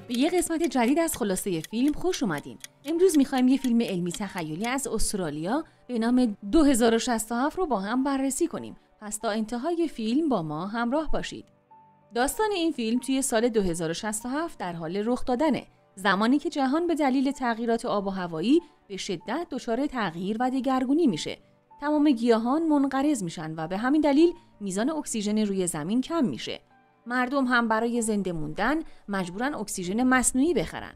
به یه قسمت جدید از خلاصه فیلم خوش اومدین. امروز میخوایم یه فیلم علمی تخیلی از استرالیا به نام 2067 رو با هم بررسی کنیم. پس تا انتهای فیلم با ما همراه باشید. داستان این فیلم توی سال 2067 در حال رخ دادنه. زمانی که جهان به دلیل تغییرات آب و هوایی به شدت دچار تغییر و دگرگونی میشه. تمام گیاهان منقرض میشن و به همین دلیل میزان اکسیژن روی زمین کم میشه. مردم هم برای زنده موندن مجبورن اکسیژن مصنوعی بخرن.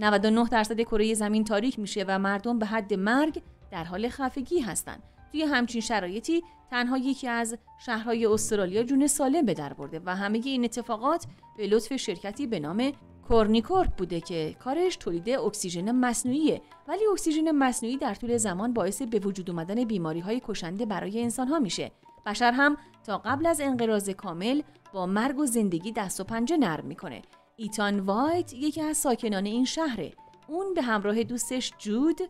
99% کره زمین تاریک میشه و مردم به حد مرگ در حال خفگی هستن. توی همچین شرایطی تنها یکی از شهرهای استرالیا جون سالم به در برده و همه این اتفاقات به لطف شرکتی به نام کورنیکورپ بوده که کارش تولید اکسیژن مصنوعیه. ولی اکسیژن مصنوعی در طول زمان باعث به وجود اومدن بیماری‌های کشنده برای انسان‌ها میشه. بشر هم تا قبل از انقراض کامل با مرگ و زندگی دست و پنجه نرم میکنه. ایتان وایت یکی از ساکنان این شهره. اون به همراه دوستش جود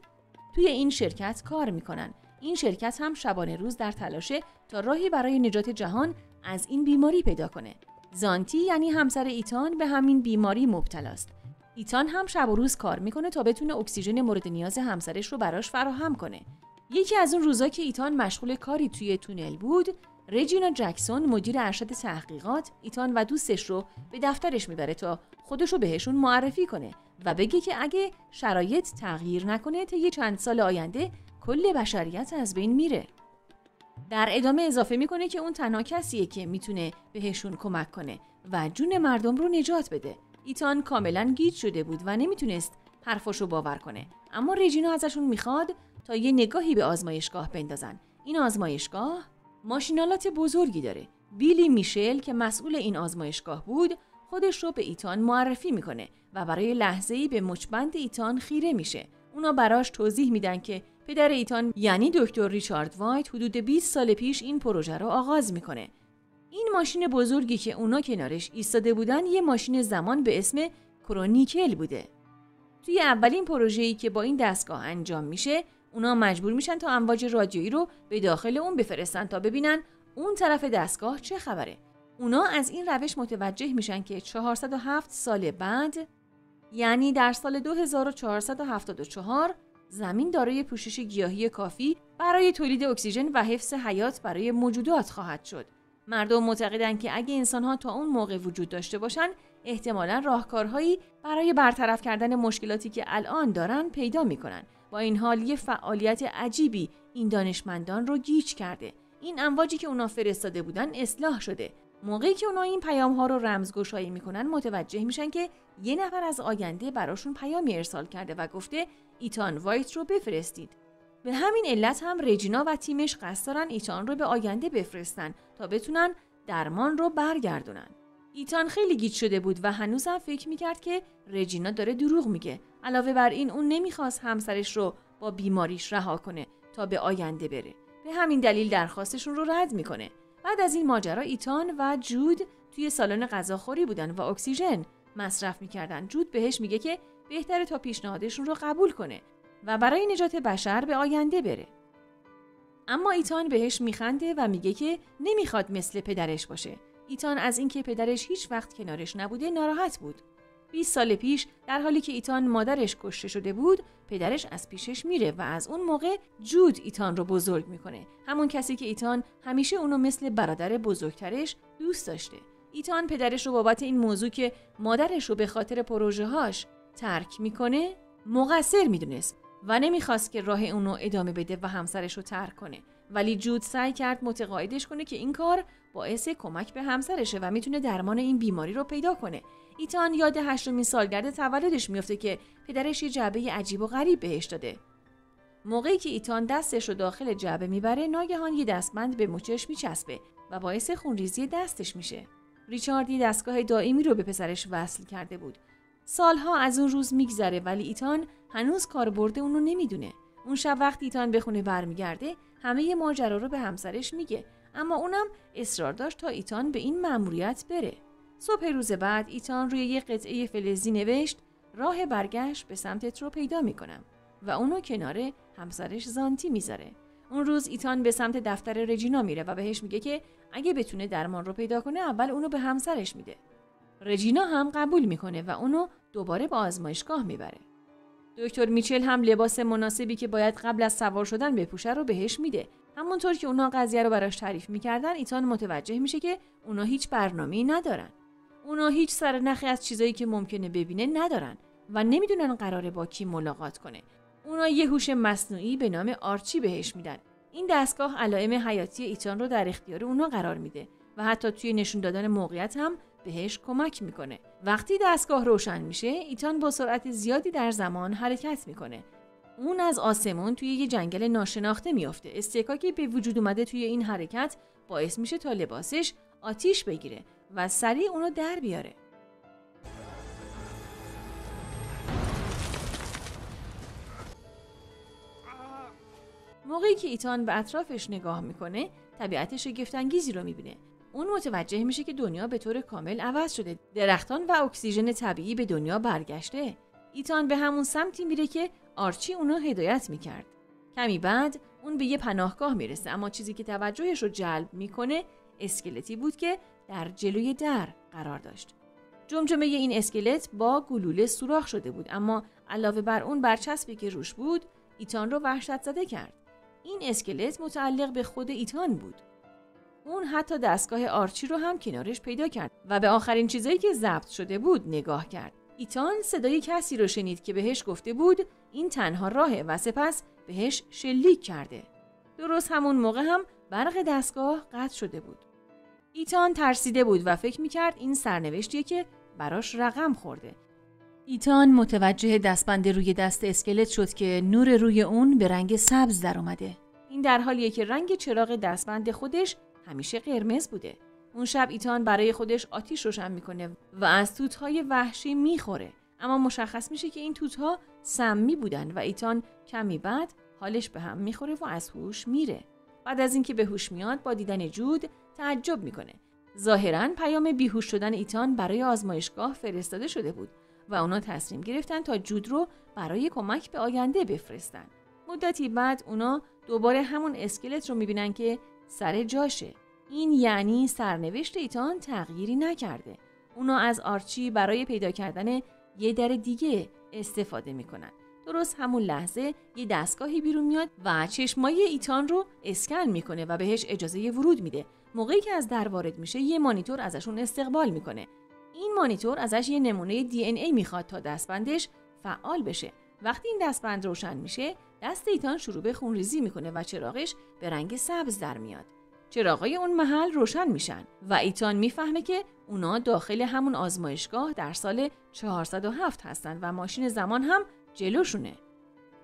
توی این شرکت کار میکنن. این شرکت هم شبانه روز در تلاشه تا راهی برای نجات جهان از این بیماری پیدا کنه. زانتی یعنی همسر ایتان به همین بیماری مبتلاست. ایتان هم شب و روز کار میکنه تا بتونه اکسیژن مورد نیاز همسرش رو براش فراهم کنه. یکی از اون روزا که ایتان مشغول کاری توی تونل بود، رجینا جکسون مدیر ارشد تحقیقات ایتان و دوستش رو به دفترش میبره تا خودش رو بهشون معرفی کنه و بگه که اگه شرایط تغییر نکنه تا یه چند سال آینده کل بشریت از بین میره. در ادامه اضافه میکنه که اون تنها کسیه که میتونه بهشون کمک کنه و جون مردم رو نجات بده. ایتان کاملا گیج شده بود و نمیتونست حرفاشو باور کنه، اما رجینا ازشون میخواد تا یه نگاهی به آزمایشگاه بندازن. این آزمایشگاه ماشینالات بزرگی داره. بیلی میشل که مسئول این آزمایشگاه بود خودش رو به ایتان معرفی میکنه و برای لحظه‌ای به مچبند ایتان خیره میشه. اونا براش توضیح میدن که پدر ایتان یعنی دکتر ریچارد وایت حدود 20 سال پیش این پروژه رو آغاز میکنه. این ماشین بزرگی که اونا کنارش ایستاده بودن یه ماشین زمان به اسم کرونیکل بوده. توی اولین پروژه‌ای که با این دستگاه انجام میشه، اونا مجبور میشن تا امواج رادیویی رو به داخل اون بفرستن تا ببینن اون طرف دستگاه چه خبره. اونا از این روش متوجه میشن که 407 سال بعد، یعنی در سال 2474، زمین دارای پوشش گیاهی کافی برای تولید اکسیژن و حفظ حیات برای موجودات خواهد شد. مردم معتقدن که اگه انسان‌ها تا اون موقع وجود داشته باشن، احتمالاً راهکارهایی برای برطرف کردن مشکلاتی که الان دارن پیدا میکنن. با این حال یه فعالیت عجیبی این دانشمندان رو گیج کرده. این امواجی که اونا فرستاده بودن اصلاح شده. موقعی که اونا این پیام‌ها رو رمزگشایی میکنن متوجه میشن که یه نفر از آینده براشون پیامی ارسال کرده و گفته ایتان وایت رو بفرستید. به همین علت هم رجینا و تیمش قصد دارن ایتان رو به آینده بفرستن تا بتونن درمان رو برگردونن. ایتان خیلی گیج شده بود و هنوزم فکر میکرد که رجینا داره دروغ میگه. علاوه بر این اون نمیخواست همسرش رو با بیماریش رها کنه تا به آینده بره. به همین دلیل درخواستشون رو رد میکنه. بعد از این ماجرا ایتان و جود توی سالن غذاخوری بودن و اکسیژن مصرف میکردن. جود بهش میگه که بهتره تا پیشنهادشون رو قبول کنه و برای نجات بشر به آینده بره. اما ایتان بهش میخنده و میگه که نمیخواد مثل پدرش باشه. ایتان از اینکه پدرش هیچ وقت کنارش نبوده ناراحت بود. 20 سال پیش در حالی که ایتان مادرش کشته شده بود، پدرش از پیشش میره و از اون موقع جود ایتان رو بزرگ میکنه. همون کسی که ایتان همیشه اونو مثل برادر بزرگترش دوست داشته. ایتان پدرش رو بابت این موضوع که مادرش رو به خاطر پروژه‌هاش ترک میکنه مقصر میدونست و نمیخواست که راه اونو ادامه بده و همسرش رو ترک کنه. ولی جود سعی کرد متقاعدش کنه که این کار باعث کمک به همسرشه و میتونه درمان این بیماری رو پیدا کنه. ایتان یاد 8مین سالگرد تولدش میفته که پدرش یه جعبه عجیب و غریب بهش داده. موقعی که ایتان دستش رو داخل جعبه میبره، ناگهان یه دستبند به مچش میچسبه و باعث خونریزی دستش میشه. ریچارد یه دستگاه دائمی رو به پسرش وصل کرده بود. سالها از اون روز میگذره ولی ایتان هنوز کاربرد اون رو نمیدونه. اون شب وقتی ایتان به خونه برمیگرده، همه ماجرا رو به همسرش میگه، اما اونم اصرار داشت تا ایتان به این مأموریت بره. صبح روز بعد ایتان روی یه قطعه فلزی نوشت راه برگشت به سمتت رو پیدا میکنم و اونو کنار همسرش زانتی میذاره. اون روز ایتان به سمت دفتر رجینا میره و بهش میگه که اگه بتونه درمان رو پیدا کنه اول اونو به همسرش میده. رجینا هم قبول میکنه و اونو دوباره به آزمایشگاه میبره. دکتر میچل هم لباس مناسبی که باید قبل از سوار شدن بپوشه رو بهش میده. همونطور که اونا قضیه رو براش تعریف میکردن، ایتان متوجه میشه که اونا هیچ برنامه‌ای ندارن. اونا هیچ سرنخی از چیزایی که ممکنه ببینه ندارن و نمیدونن قراره با کی ملاقات کنه. اونا یه هوش مصنوعی به نام آرچی بهش میدن. این دستگاه علائم حیاتی ایتان رو در اختیار اونا قرار میده و حتی توی نشون دادن موقعیت هم بهش کمک میکنه. وقتی دستگاه روشن میشه، ایتان با سرعت زیادی در زمان حرکت میکنه. اون از آسمون توی یه جنگل ناشناخته میافته. استکاکی به وجود اومده توی این حرکت باعث میشه تا لباسش آتیش بگیره و سریع اونو در بیاره. موقعی که ایتان به اطرافش نگاه میکنه، طبیعت شگفت‌انگیزی رو میبینه. اون متوجه میشه که دنیا به طور کامل عوض شده. درختان و اکسیژن طبیعی به دنیا برگشته. ایتان به همون سمتی میره که آرچی اونو هدایت میکرد. کمی بعد اون به یه پناهگاه میرسه، اما چیزی که توجهش رو جلب میکنه اسکلتی بود که در جلوی در قرار داشت. جمجمه این اسکلت با گلوله سوراخ شده بود، اما علاوه بر اون برچسبی که روش بود، ایتان رو وحشت زده کرد. این اسکلت متعلق به خود ایتان بود. اون حتی دستگاه آرچی رو هم کنارش پیدا کرد و به آخرین چیزایی که ضبط شده بود نگاه کرد. ایتان صدای کسی رو شنید که بهش گفته بود این تنها راهه و سپس بهش شلیک کرده. درست همون موقع هم برق دستگاه قطع شده بود. ایتان ترسیده بود و فکر میکرد این سرنوشتیه که براش رقم خورده. ایتان متوجه دستبند روی دست اسکلت شد که نور روی اون به رنگ سبز در اومده. این در حالیه که رنگ چراغ دستبند خودش همیشه قرمز بوده. اون شب ایتان برای خودش آتیش روشن میکنه و از توت‌های وحشی میخوره، اما مشخص میشه که این توت‌ها سمی بودن و ایتان کمی بعد حالش به هم میخوره و از هوش میره. بعد از اینکه به هوش میاد، با دیدن جود تعجب میکنه. ظاهراً پیام بیهوش شدن ایتان برای آزمایشگاه فرستاده شده بود و اونا تصمیم گرفتن تا جود رو برای کمک به آینده بفرستن. مدتی بعد اونا دوباره همون اسکلت رو میبینن که سر جاشه. این یعنی سرنوشت ایتان تغییری نکرده. اونا از آرچی برای پیدا کردن یه در دیگه استفاده میکنن. درست همون لحظه یه دستگاهی بیرون میاد و چشمای ایتان رو اسکن میکنه و بهش اجازه ورود میده. موقعی که از در وارد میشه، یه مانیتور ازشون استقبال میکنه. این مانیتور ازش یه نمونه DNA میخواد تا دستبندش فعال بشه. وقتی این دستبند روشن میشه، دست ایتان شروع به خونریزی میکنه و چراغش به رنگ سبز در میاد. چراغای اون محل روشن میشن و ایتان میفهمه که اونا داخل همون آزمایشگاه در سال 407 هستن و ماشین زمان هم جلوشونه.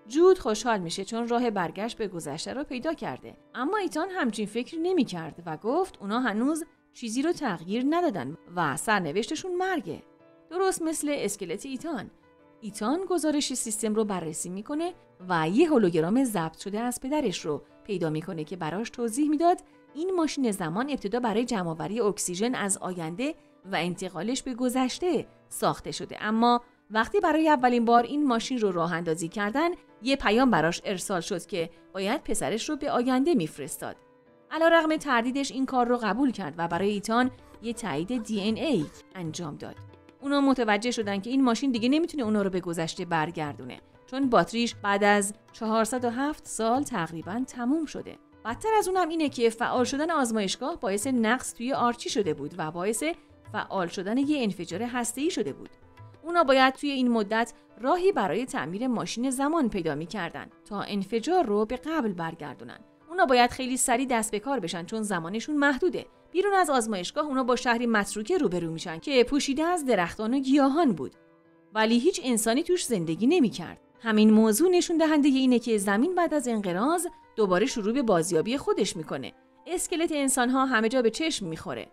جود خوشحال میشه چون راه برگشت به گذشته رو پیدا کرده، اما ایتان همچین فکری نمیکرد و گفت اونا هنوز چیزی رو تغییر ندادن و سرنوشتشون مرگه. درست مثل اسکلت ایتان گزارش سیستم رو بررسی میکنه و یه هولوگرام ضبط شده از پدرش رو پیدا میکنه که براش توضیح میداد این ماشین زمان ابتدا برای جمع‌آوری اکسیژن از آینده و انتقالش به گذشته ساخته شده، اما وقتی برای اولین بار این ماشین رو راه اندازی کردن، یه پیام براش ارسال شد که باید پسرش رو به آینده میفرستاد. علیرغم تردیدش این کار رو قبول کرد و برای ایتان یه تایید DNA انجام داد. اونا متوجه شدن که این ماشین دیگه نمیتونه اونا رو به گذشته برگردونه، چون باتریش بعد از 407 سال تقریباً تموم شده. بدتر از اونم اینه که فعال شدن آزمایشگاه باعث نقص توی آرچی شده بود و باعث فعال شدن یه انفجار هسته‌ای شده بود. اونا باید توی این مدت راهی برای تعمیر ماشین زمان پیدا می‌کردن تا انفجار رو به قبل برگردونن. اونا باید خیلی سریع دست به کار بشن چون زمانشون محدوده. بیرون از آزمایشگاه اونا با شهری متروکه روبرو میشن که پوشیده از درختان و گیاهان بود، ولی هیچ انسانی توش زندگی نمی‌کرد. همین موضوع نشون دهنده اینه که زمین بعد از انقراض دوباره شروع به بازیابی خودش میکنه. اسکلت انسان‌ها همه جا به چشم میخوره.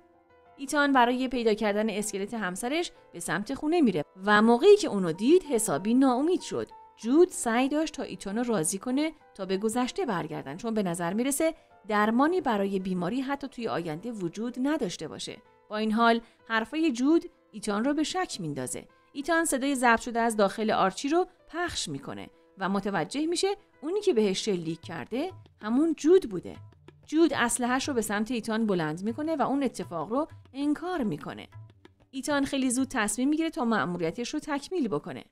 ایتان برای پیدا کردن اسکلت همسرش به سمت خونه میره و موقعی که اونو دید حسابی ناامید شد. جود سعی داشت تا ایتانو راضی کنه تا به گذشته برگردن، چون به نظر میرسه درمانی برای بیماری حتی توی آینده وجود نداشته باشه. با این حال حرفای جود ایتان رو به شک میندازه. ایتان صدای ضبط شده از داخل آرچی رو پخش میکنه و متوجه میشه اونی که بهش شلیک کرده همون جود بوده. جود اسلحه‌اش رو به سمت ایتان بلند میکنه و اون اتفاق رو انکار میکنه. ایتان خیلی زود تصمیم میگیره تا مأموریتش رو تکمیل بکنه.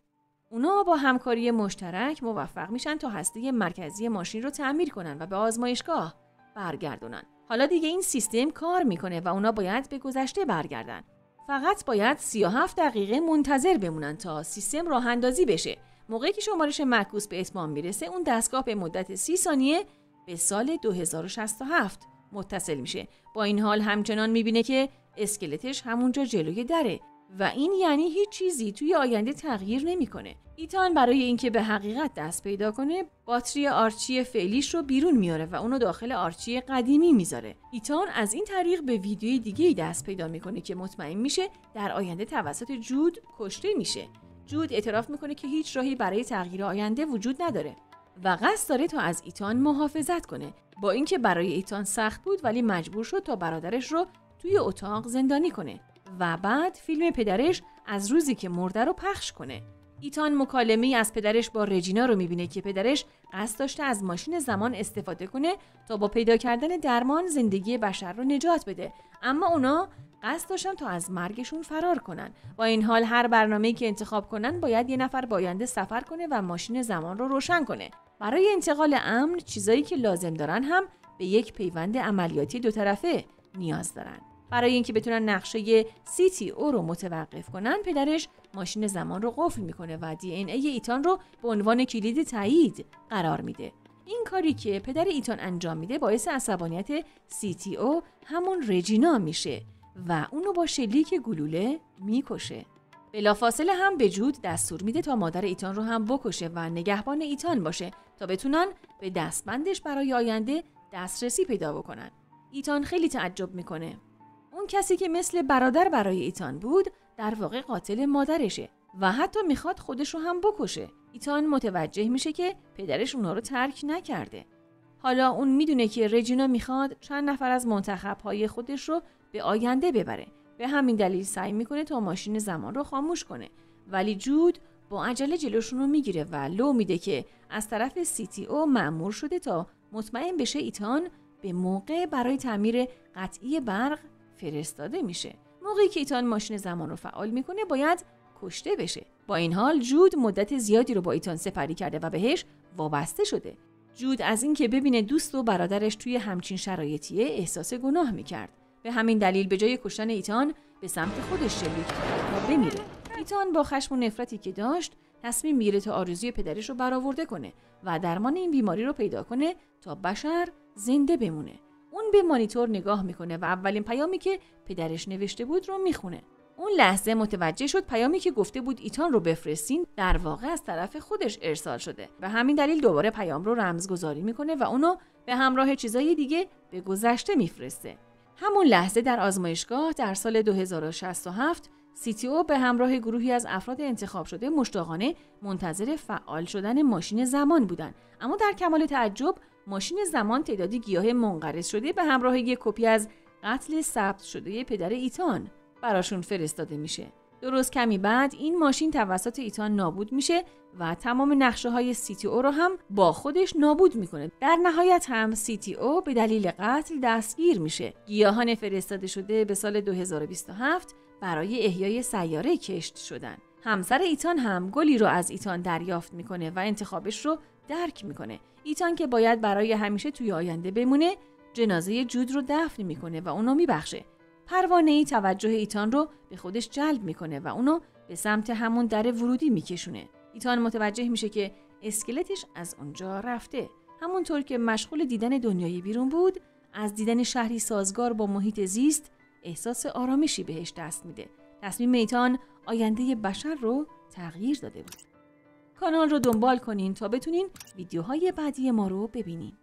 اونا با همکاری مشترک موفق میشن تا هسته مرکزی ماشین رو تعمیر کنن و به آزمایشگاه برگردونن. حالا دیگه این سیستم کار میکنه و اونا باید به گذشته برگردن. فقط باید 37 دقیقه منتظر بمونن تا سیستم راه اندازی بشه. موقعی که شمارش معکوس به اتمام میرسه، اون دستگاه به مدت 30 ثانیه به سال 2067 متصل میشه. با این حال همچنان میبینه که اسکلتش همونجا جلوی دره و این یعنی هیچ چیزی توی آینده تغییر نمیکنه. ایتان برای اینکه به حقیقت دست پیدا کنه، باتری آرچی فعلیش رو بیرون میاره و اونو داخل آرچی قدیمی میذاره. ایتان از این طریق به ویدیوی دیگه‌ای دست پیدا میکنه که مطمئن میشه در آینده توسط جود کشته میشه. جود اعتراف میکنه که هیچ راهی برای تغییر آینده وجود نداره و قصد داره تا از ایتان محافظت کنه. با اینکه برای ایتان سخت بود، ولی مجبور شد تا برادرش رو توی اتاق زندانی کنه و بعد فیلم پدرش از روزی که مرده رو پخش کنه. ایتان مکالمه‌ای از پدرش با رجینا رو میبینه که پدرش قصد داشته از ماشین زمان استفاده کنه تا با پیدا کردن درمان زندگی بشر رو نجات بده، اما اونا قصد داشتن تا از مرگشون فرار کنن. با این حال هر برنامه‌ای که انتخاب کنن باید یه نفر با آینده سفر کنه و ماشین زمان رو روشن کنه. برای انتقال امن چیزایی که لازم دارن هم به یک پیوند عملیاتی دو طرفه نیاز دارن. برای اینکه بتونن نقشه CTO رو متوقف کنن، پدرش ماشین زمان رو قفل میکنه و DNA ایتان رو به عنوان کلید تایید قرار میده. این کاری که پدر ایتان انجام میده باعث عصبانیت CTO همون رجینا میشه و اونو با شلیک گلوله میکشه. بلافاصله هم به جود دستور میده تا مادر ایتان رو هم بکشه و نگهبان ایتان باشه تا بتونن به دستبندش برای آینده دسترسی پیدا بکنن. ایتان خیلی تعجب میکنه. اون کسی که مثل برادر برای ایتان بود در واقع قاتل مادرشه و حتی میخواد خودش رو هم بکشه. ایتان متوجه میشه که پدرش اونا رو ترک نکرده. حالا اون میدونه که رجینا میخواد چند نفر از منتخبهای خودش رو به آینده ببره. به همین دلیل سعی میکنه تا ماشین زمان رو خاموش کنه، ولی جود با عجله جلوشون رو میگیره و لو میده که از طرف CTO مأمور شده تا مطمئن بشه ایتان به موقع برای تعمیر قطعی برق فرستاده میشه. موقعی که ایتان ماشین زمان رو فعال میکنه باید کشته بشه. با این حال جود مدت زیادی رو با ایتان سپری کرده و بهش وابسته شده. جود از این که ببینه دوست و برادرش توی همچین شرایطیه احساس گناه میکرد. به همین دلیل به جای کشتن ایتان به سمت خودش شلیک کرد تا بمیره. ایتان با خشم و نفرتی که داشت تصمیم میگیره تا آرزوی پدرش رو برآورده کنه و درمان این بیماری رو پیدا کنه تا بشر زنده بمونه. اون به مانیتور نگاه میکنه و اولین پیامی که پدرش نوشته بود رو میخونه. اون لحظه متوجه شد پیامی که گفته بود ایتان رو بفرستین در واقع از طرف خودش ارسال شده. به همین دلیل دوباره پیام رو رمزگذاری میکنه و اونو به همراه چیزای دیگه به گذشته میفرسته. همون لحظه در آزمایشگاه در سال 2067 CTO به همراه گروهی از افراد انتخاب شده مشتاقانه منتظر فعال شدن ماشین زمان بودن، اما در کمال تعجب ماشین زمان تعدادی گیاه منقرض شده به همراه یک کپی از قتل ثبت شده پدر ایتان براشون فرستاده میشه. درست کمی بعد این ماشین توسط ایتان نابود میشه و تمام نقشه های CTO رو هم با خودش نابود میکنه. در نهایت هم CTO به دلیل قتل دستگیر میشه. گیاهان فرستاده شده به سال 2027 برای احیای سیاره کشت شدن. همسر ایتان هم گلی رو از ایتان دریافت میکنه و انتخابش رو درک میکنه. ایتان که باید برای همیشه توی آینده بمونه، جنازه جود رو دفن میکنه و اونو میبخشه. پروانه‌ای توجه ایتان رو به خودش جلب میکنه و اونو به سمت همون در ورودی میکشونه. ایتان متوجه میشه که اسکلتش از اونجا رفته. همونطور که مشغول دیدن دنیای بیرون بود، از دیدن شهری سازگار با محیط زیست احساس آرامشی بهش دست میده. تصمیم ایتان آینده بشر رو تغییر داده بود. کانال رو دنبال کنین تا بتونین ویدیوهای بعدی ما رو ببینین.